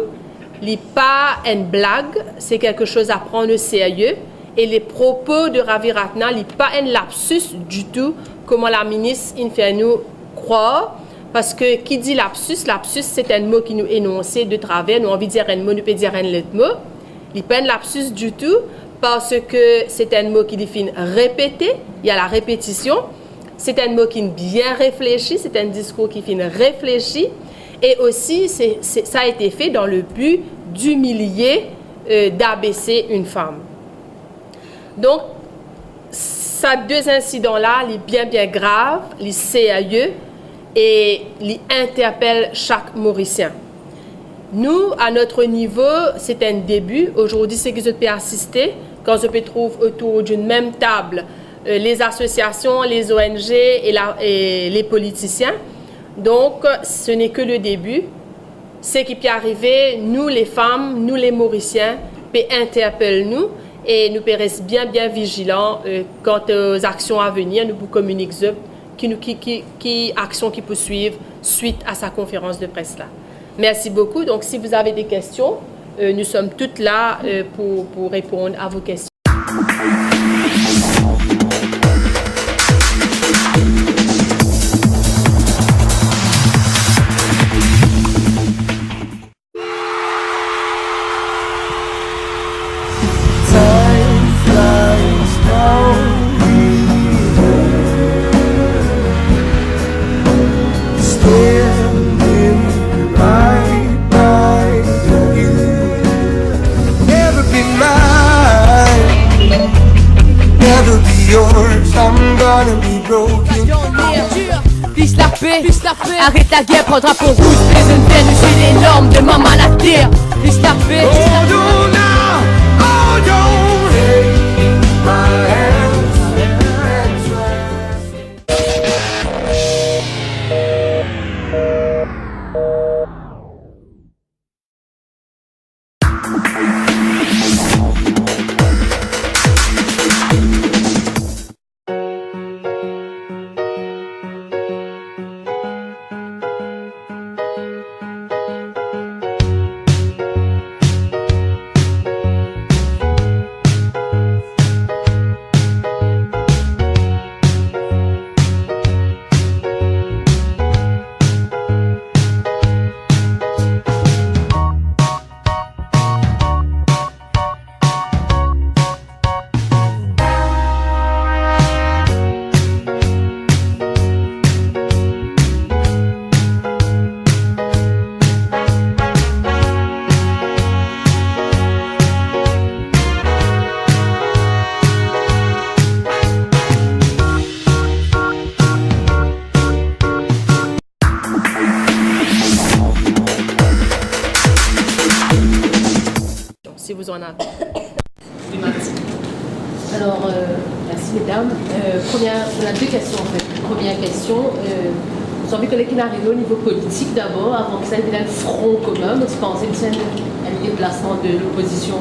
n'est pas une blague, c'est quelque chose à prendre au sérieux. Et les propos de Ravi Ratnam n'est pas un lapsus du tout, comme la ministre fait nous croire. Parce que qui dit lapsus, lapsus c'est un mot qui nous énonce de travers, nous envie de dire un mot, nous peut dire un autre mot. Il n'est pas un lapsus du tout, parce que c'est un mot qui définit répéter, il y a la répétition. C'est un mot qui est bien réfléchi, c'est un discours qui est réfléchi. Et aussi, ça a été fait dans le but d'humilier, d'abaisser une femme. Donc, ces deux incidents-là, ils sont bien graves, ils sont sérieux et ils interpellent chaque Mauricien. Nous, à notre niveau, c'est un début. Aujourd'hui, c'est que je peux assister quand je me trouve autour d'une même table les associations, les ONG et les politiciens. Donc, ce n'est que le début. Ce qui peut arriver, nous les femmes, nous les Mauriciens, peut interpeller nous et nous peut rester bien vigilants quant aux actions à venir. Nous vous communiquons qui actions qui poursuivent suite à sa conférence de presse là. Merci beaucoup. Donc, si vous avez des questions, nous sommes toutes là pour répondre à vos questions. Arrête la guerre, prends drapeau rouge, fais une peine, je suis les normes de maman à la terre. Plus la paix. mesdames. On a deux questions en fait. Première question, vous savez que l'équipe arrive au niveau politique d'abord, avant que ça ait un front commun, mais tu pensais que c'est un déplacement de l'opposition,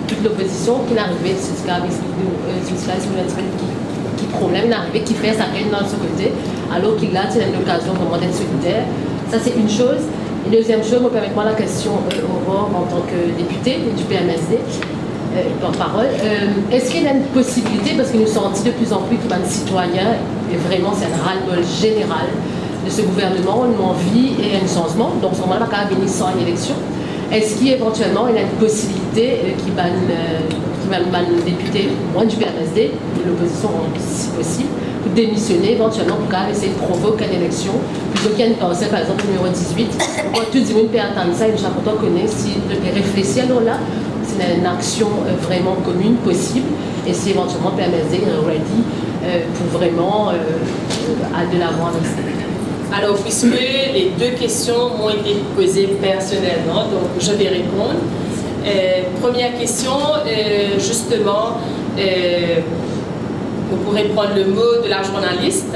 toute l'opposition qui n'arrivait, c'est ce qui problème, n'arrivait, qui fait sa peine dans ce côté, alors qu'il a une occasion vraiment d'être solidaire. Ça c'est une chose. Et deuxième chose, me permettez-moi la question, Aurore, en tant que députée du PMSD, porte-parole. Est-ce qu'il y a une possibilité, parce que nous sentons de plus en plus que les citoyens, et vraiment c'est un ras-le-bol général de ce gouvernement, une envie et un changement, donc ce moment-là, quand venir sans une élection, est-ce qu'éventuellement il y a une possibilité qui va le député, moins du PMSD, de l'opposition si possible, pour démissionner éventuellement pour essayer de provoquer une élection, plutôt qu'il y a une pensée, par exemple, numéro 18, pour tout le monde peut attendre ça, et chaque fois connaît si de réfléchir alors là, c'est une action vraiment commune possible, et si éventuellement le PMSD est ready pour vraiment aller de l'avant avec ça. Alors, puisque les deux questions m'ont été posées personnellement, donc je vais répondre. Première question, justement, vous pourrez prendre le mot de la journaliste.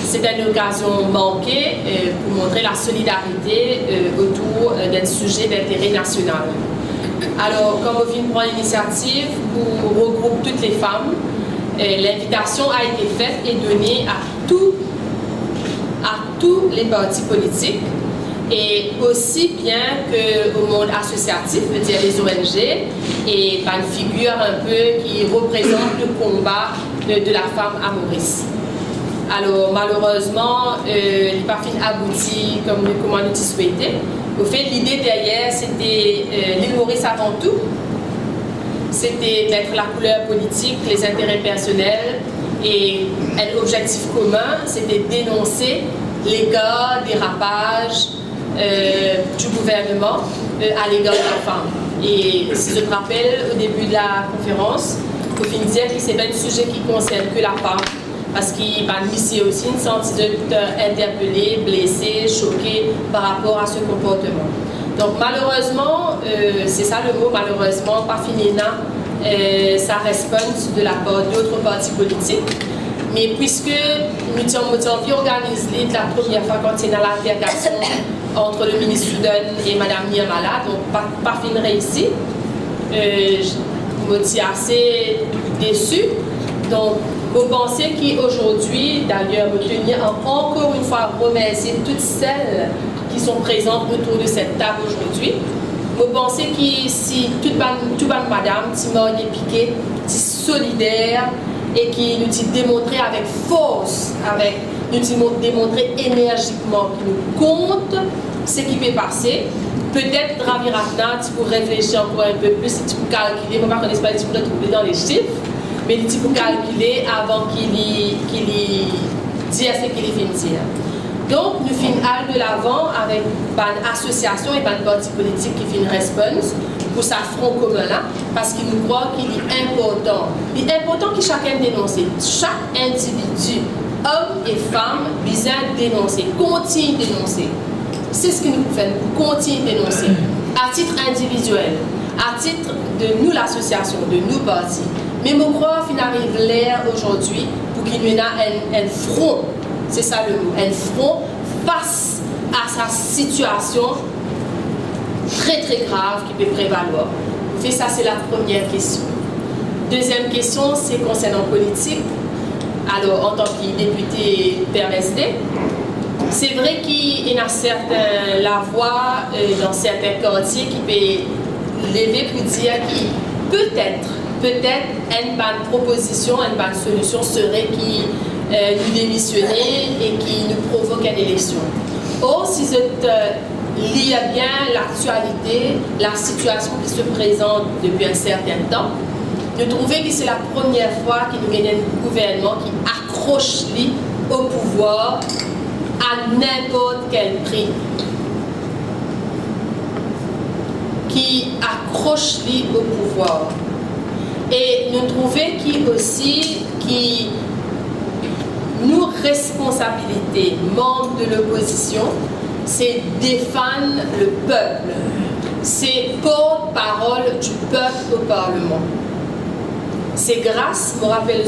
C'est une occasion manquée pour montrer la solidarité autour d'un sujet d'intérêt national. Alors, comme on vient de prendre l'initiative pour regrouper toutes les femmes, l'invitation a été faite et donnée à tous les partis politiques et aussi bien qu'au monde associatif, c'est-à-dire les ONG, et une figure un peu qui représente le combat de la femme à Maurice. Alors malheureusement, il n'a pas fini abouti comme nous l'avons souhaité. Au fait, l'idée derrière, c'était l'île Maurice avant tout. C'était mettre la couleur politique, les intérêts personnels, et un objectif commun, c'était dénoncer les dérapages du gouvernement à l'égard de la femme. Et si je te rappelle, au début de la conférence, il faut dire que ce n'est pas un sujet qui concerne que la femme, parce qu'il va ici aussi une sentiment interpellé, blessé, choqué par rapport à ce comportement. Donc malheureusement, c'est ça le mot, malheureusement, pas fini là, ça réponse de la part d'autres partis politiques. Mais puisque nous avons organisé la première fois quand il y a l'altercation entre le ministre Soudan et Mme Niamala, donc pas fin réussi, je me suis assez déçue. Donc, je pense qu'aujourd'hui, d'ailleurs, je tenir encore une fois à remercier toutes celles qui sont présentes autour de cette table aujourd'hui. Je pense que si toute madame, si Marie Piquet, si solidaire, et qui nous dit démontrer avec force, nous démontrer énergiquement qu'il nous compte ce qui peut passer. Peut-être Ravi Ratna, tu peux réfléchir encore un peu plus, si tu peux calculer, moi je ne connais pas, tu peux trouver dans les chiffres, mais tu peux calculer avant qu'il dise ce qu'il vient de dire. Donc, nous faisons aller de l'avant avec une association et une parti politique qui fait une réponse pour sa front commun-là, parce qu'il nous croit qu'il est important. Il est important que chacun dénonce. Chaque individu, homme et femme, besoin de dénoncer, continue de dénoncer. C'est ce que nous faisons, nous continuons de dénoncer. À titre individuel, à titre de nous, l'association, de nous partis. Mais je crois qu'il arrive l'air aujourd'hui pour qu'il y ait un front, c'est ça le mot, un front face à sa situation très très grave qui peut prévaloir. Et ça, c'est la première question. Deuxième question, c'est concernant politique. Alors, en tant que député PMSD, c'est vrai qu'il y a la voix dans certains quartiers qui peut lever pour dire que peut-être une bonne proposition, une bonne solution serait qui nous démissionner et qui nous provoque une élection. Or, si je lis bien l'actualité, la situation qui se présente depuis un certain temps, nous trouvons que c'est la première fois que nous gagnons un gouvernement qui accroche au pouvoir à n'importe quel prix. Qui accroche au pouvoir. Et nous trouvons qu'il aussi qui nous responsabilité, membres de l'opposition, c'est défendre le peuple. C'est porte-parole du peuple au Parlement. C'est grâce, je me rappelle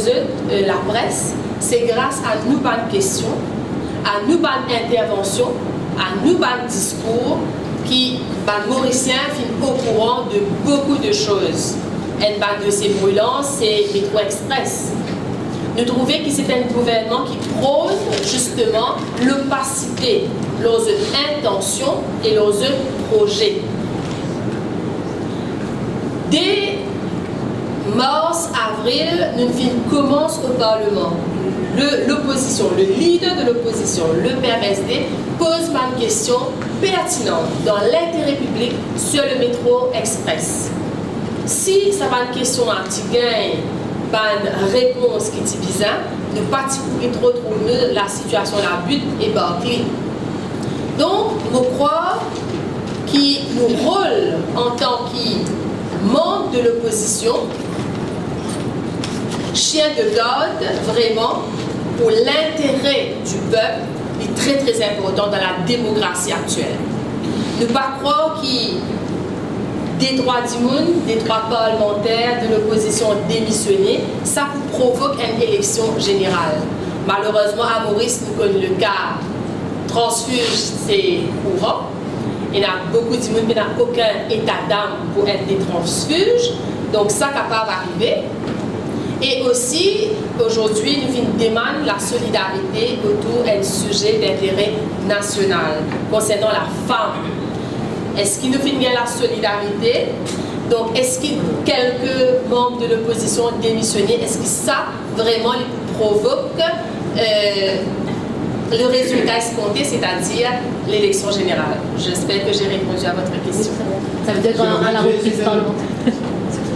la presse, c'est grâce à nous bonnes questions, à nous bonnes interventions, à nous bonnes discours qui, les Mauriciens, sont au courant de beaucoup de choses. Un ban de ces brûlants, c'est Métro Express. Nous trouvons que c'est un gouvernement qui prône justement l'opacité, leurs intentions et leurs projets. Dès mars, avril, nous commençons au Parlement. L'opposition, le leader de l'opposition, le PMSD, pose une question pertinente dans l'intérêt public sur le métro express. Si ça va une question anti-gain, une réponse qui est bizarre, ne pas trop trouver la situation, la but et Barclay. Donc, je crois que nos rôles en tant que membre de l'opposition, chien de garde, vraiment, pour l'intérêt du peuple, est très très important dans la démocratie actuelle. Ne pas croire que des droits du monde, des droits parlementaires de l'opposition démissionnés, ça provoque une élection générale. Malheureusement, à Maurice, nous connaissons le cas transfuge, c'est courant. Il y a beaucoup de monde qui n'a aucun état d'âme pour être des transfuges, donc ça capable d'arriver. Et aussi, aujourd'hui, nous demandons la solidarité autour d'un sujet d'intérêt national concernant la femme. Est-ce qu'il nous fait la solidarité? Donc, est-ce que quelques membres de l'opposition ont démissionné? Est-ce que ça, vraiment, provoque le résultat escompté, c'est-à-dire l'élection générale? J'espère que j'ai répondu à votre question. Ça veut dire qu'à la reprise parlementaire.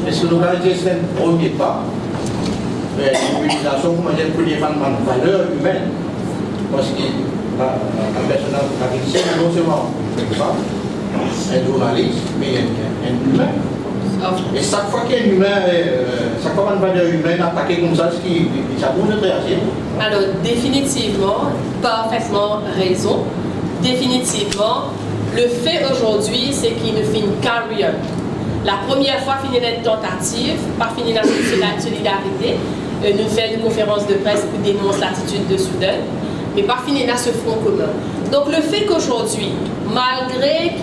Est-ce que nous allons dire que c'est un premier pas? L'utilisation, comment dire, pour défendre une valeur humaine. Parce que la personne agressive, non seulement un journaliste, mais un humain. Et chaque fois qu'il y a un humain, chaque fois qu'une valeur humaine attaquée comme ça, ça pose une réaction. Alors, définitivement, parfaitement raison. Définitivement, le fait aujourd'hui, c'est qu'il nous fait une carrière. La première fois, finir une tentative, pas finir la solidarité, nous faisons une conférence de presse pour dénoncer l'attitude de Soudan, mais pas finir là ce front commun. Donc le fait qu'aujourd'hui, malgré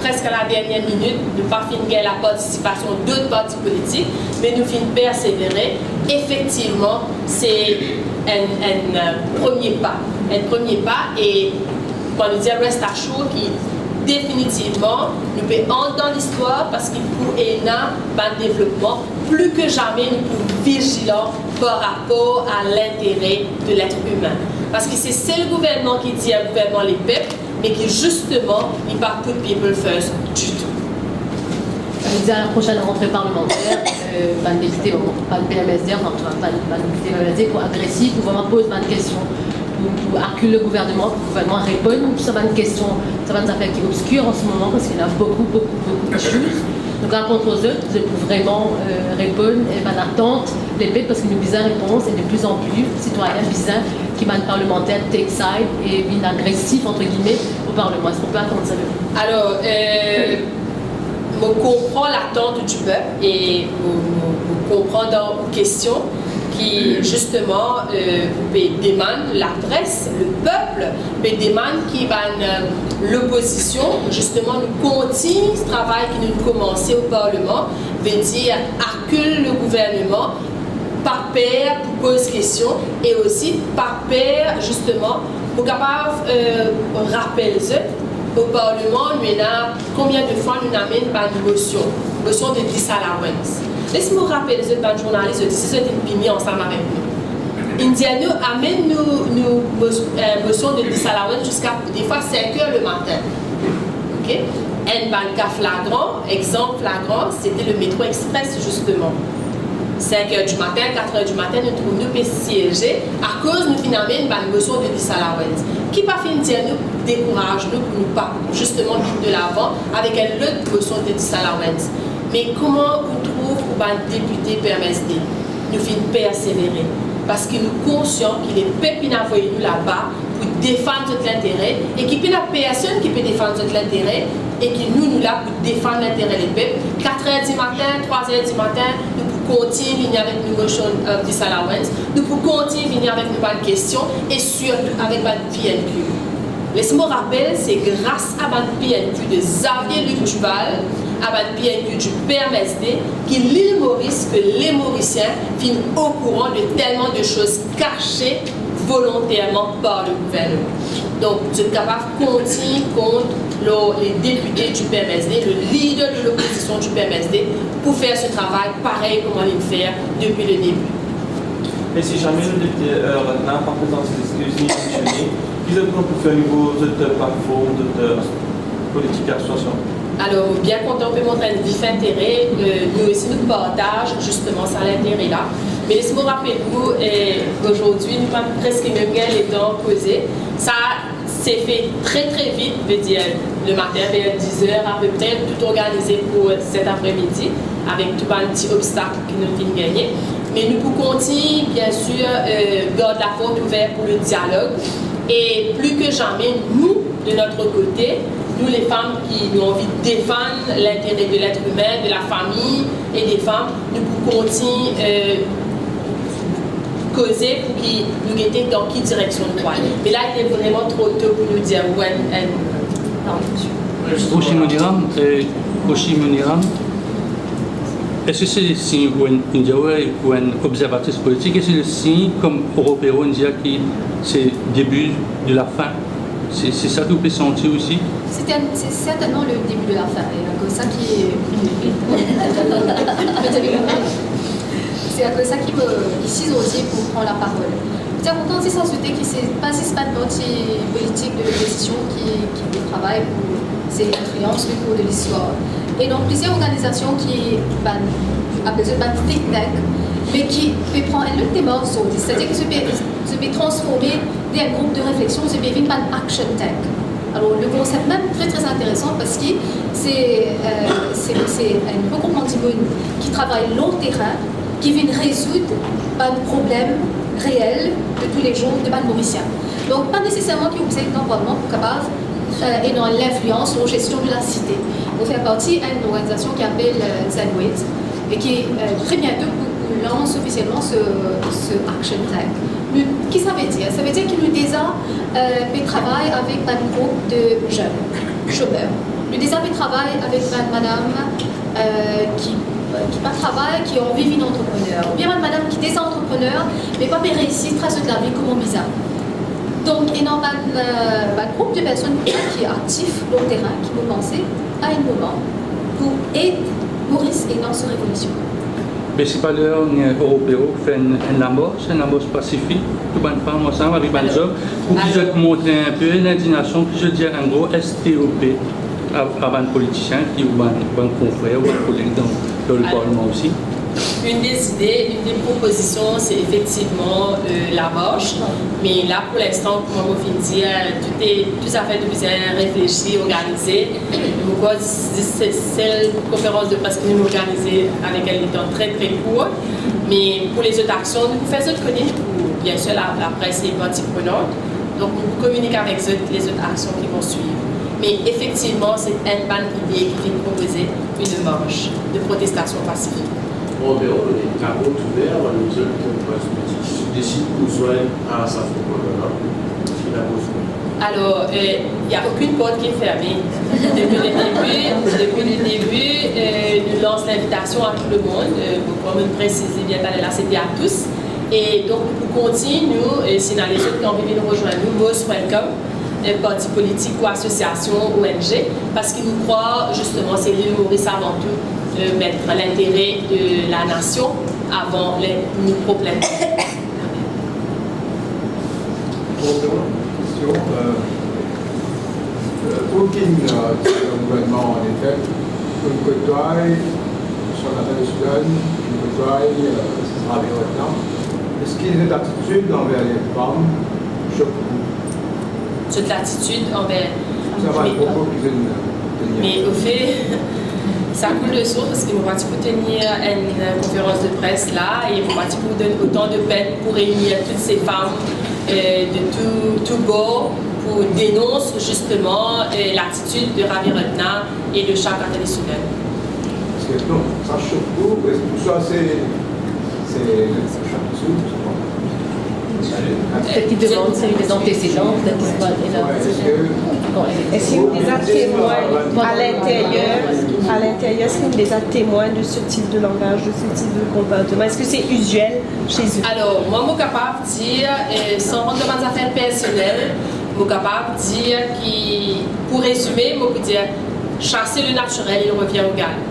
presque à la dernière minute, nous pas finir la participation d'autres partis politiques, mais nous finissons persévérer, effectivement, c'est un premier pas. Un premier pas et, on nous dit, reste à chaud qui définitivement, nous pouvons entrer dans l'histoire parce qu'il pour un développement, plus que jamais, nous pouvons vigilants par rapport à l'intérêt de l'être humain. Parce que c'est le gouvernement qui dit un gouvernement les peuples, mais qui justement, il ne parle pas de people first du tout. Ça veut dire à la prochaine rentrée parlementaire, pas de député, pas de PMSD, enfin pas de député PMSD, pour agressif, pour vraiment poser pas de questions. Pour acculer le gouvernement répondre ça va une question, ça va une affaire qui est obscure en ce moment parce qu'il y a beaucoup de choses. Donc à contre aux autres, je peux vraiment répondre et l'attente, les bêtes parce que nous bizarre réponse et de plus en plus citoyens bizarres qui mènent parlementaire take side et bien agressif entre guillemets au Parlement. Est-ce qu'on peut attendre ça? Alors, je comprends l'attente du peuple et je comprends dans vos questions qui justement demande la presse, le peuple, demande qui va l'opposition, justement nous continue ce travail qui nous commençait au Parlement, veut dire accule le gouvernement, par pair pour poser question et aussi par pair justement pour capable rappeler au Parlement, nous avons combien de fois nous amène par une motion de disallowance. Laisse-moi rappeler les autres journalistes de si c'est une opinion ensemble avec nous. Indiano amène nous motion de disallowance jusqu'à des fois 5 heures le matin. Ok? Un cas flagrant, exemple flagrant, c'était le métro express justement. 5 heures du matin, 4 heures du matin, nous trouvons nous siégés à cause nous finalement une motion de disallowance. Qui pas fait dire nous décourage nous pour nous pas justement de l'avant avec une autre motion de disallowance. Mais comment on trouve pour un député PMSD? Nous finissons persévérer. Parce que nous sommes conscients qu'il est peuple qui envoyé nous là-bas pour défendre notre intérêt et qu'il n'y a personne qui peut défendre notre intérêt et que nous là pour défendre l'intérêt des peuples. 4 heures du matin, 3 heures du matin, nous pouvons pour continuer à venir avec une motion of disallowance, nous pour continuer à venir avec une bonne question et surtout avec une PNQ. Laissez-moi rappeler, c'est grâce à la PNQ de Xavier Luc Duval, à la PNQ du PMSD, que l'île Maurice, que les Mauriciens finissent au courant de tellement de choses cachées volontairement par le gouvernement. Donc, je suis capable de continuer contre les députés du PMSD, le leader de l'opposition du PMSD, pour faire ce travail pareil comme on l'a fait depuis le début. Et si jamais le député n'a pas présent ces excuses ni qu'ils ont pu faire au niveau de plateforme, de politique association. Alors, bien qu'on peut montrer un vif intérêt, nous aussi nous partageons justement ça l'intérêt-là. Mais laissez-moi rappeler vous, aujourd'hui, nous avons presque même les temps posés. Ça s'est fait très très vite, je veux dire, le matin vers 10h, à peu près, tout organisé pour cet après-midi, avec tout un petit obstacle que nous avons gagné. Mais nous pouvons continuer, bien sûr, garder la porte ouverte pour le dialogue. Et plus que jamais, nous, de notre côté, nous les femmes qui ont envie de défendre l'intérêt de l'être humain, de la famille et des femmes, nous pouvons continuer causer pour qu'ils nous guettent dans quelle direction nous allons. Mais là, il est vraiment trop tôt pour nous dire où Muniram, est-ce que c'est le signe ou un observatrice politique, est-ce que c'est le signe comme Européen India qui c'est le début de la fin? C'est ça que vous pouvez sentir aussi? C'est certainement le début de la fin. Et que ça qui c'est à cause ça qui me ici aussi pour prendre la parole. Je suis content de s'ajouter que c'est pas un parti politique de l'opposition qui travaille pour ces influences au cours de l'histoire. Et donc plusieurs organisations qui appellent ça think tank, mais qui peut prendre un autre des morceaux, c'est-à-dire que ça peut transformer des groupes de réflexion, ça peut devenir un action tank. Alors le concept même très très intéressant parce que c'est un regroupement qui travaille long terrain, qui vient résoudre un problème réel de tous les jours de Mauricien. Donc pas nécessairement qu'ils vous êtes normalement pour capable et dans l'influence ou la gestion de la cité. On fait partie d'une organisation qui s'appelle Zanwit et qui très bientôt lance officiellement ce Action Tank. Qu'est-ce que ça veut dire? Ça veut dire que nous déjà travaillons avec un groupe de jeunes chômeurs. Nous déjà travaillons avec une madame qui pas travail, qui ont envie d'un entrepreneur. Ou bien une madame qui est déjà entrepreneur, mais pas réussi à tracer de la vie comme bizarre. Donc, il y a un groupe de personnes qui est actif sur le terrain, qui vont lancer à un moment pour aider Maurice et dans sa révolution. Mais c'est pas l'heure européen fait une amorce pacifique, tout le monde ensemble avec les hommes, pour qu'ils montrer un peu l'indignation, puis je dirais en gros STOP avant les politiciens qui ont un confrère ou un collègue dans le Parlement aussi. Une des idées, une des propositions, c'est effectivement la marche. Mais là, pour l'instant, comme on vient de dire, tout ça fait de bien réfléchi, organisé. Pourquoi c'est celle conférence de presse que nous organisée avec un temps très très court. Mais pour les autres actions, nous faisons connaître, bien sûr, la presse est partie prenante. Donc, nous communiquons avec les autres actions qui vont suivre. Mais effectivement, c'est une bonne idée qui vient proposer une marche de protestation pacifique. En dehors des carreaux ouverts, nous décident de nous joindre à sa là. Alors, il n'y a aucune porte qui est fermée. Depuis le début, nous lançons l'invitation à tout le monde. Comme nous précisons bien là, c'était à tous. Et donc, nous continuons, si dans les autres qui ont envie de nous rejoindre, nous, most welcome. Parti politique ou association ONG, parce qu'ils nous croient justement, c'est l'île Maurice avant tout, de mettre l'intérêt de la nation avant les problèmes. Aucun gouvernement, en effet, une côtoie, sur la fin de Sudan, une côtoie, ce sera avec maintenant. Est-ce qu'il y a une attitude envers les femmes choque vous? Cette attitude envers. Mais au fait, ça coule de source parce que nous avons tenir une conférence de presse là et nous avons donner autant de peine pour réunir toutes ces femmes de tout bord pour dénoncer justement l'attitude de Ravi Ratna et de Shakata Soudan. Est-ce que non, ça surtout, est-ce que tout ça c'est chaque sous, Peut-être qu'il demande c'est les antécédents, peut-être qu'il va aller là. Est-ce qu'il y a des témoins à l'intérieur, est-ce qu'il y a des témoins de ce type de langage, de ce type de comportement? Est-ce que c'est usuel chez eux? Alors, moi, je suis capable de dire, sans rentrer dans mes affaires personnelles, je suis capable de dire, pour résumer, je peux dire, chasser le naturel, il revient au galop.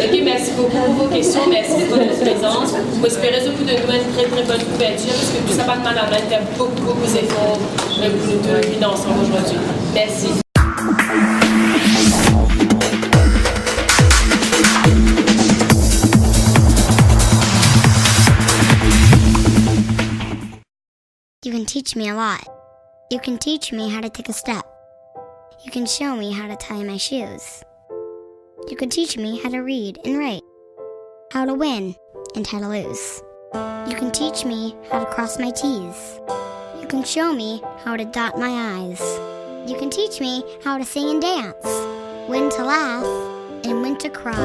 Ok, merci beaucoup pour vos questions, merci pour votre présence. Je espère que vous de nous une très très bonne couverture parce que tout ça va de mal à main, faire beaucoup d'efforts pour nous tous les ensemble aujourd'hui. Merci. You can teach me a lot. You can teach me how to take a step. You can show me how to tie my shoes. You can teach me how to read and write, how to win and how to lose. You can teach me how to cross my T's. You can show me how to dot my I's. You can teach me how to sing and dance, when to laugh and when to cry.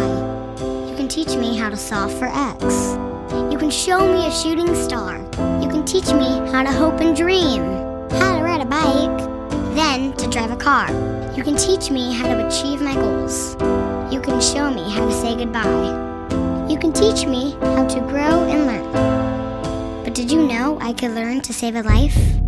You can teach me how to solve for X. You can show me a shooting star. You can teach me how to hope and dream, how to ride a bike, then to drive a car. You can teach me how to achieve my goals. You can show me how to say goodbye. You can teach me how to grow and learn. But did you know I could learn to save a life?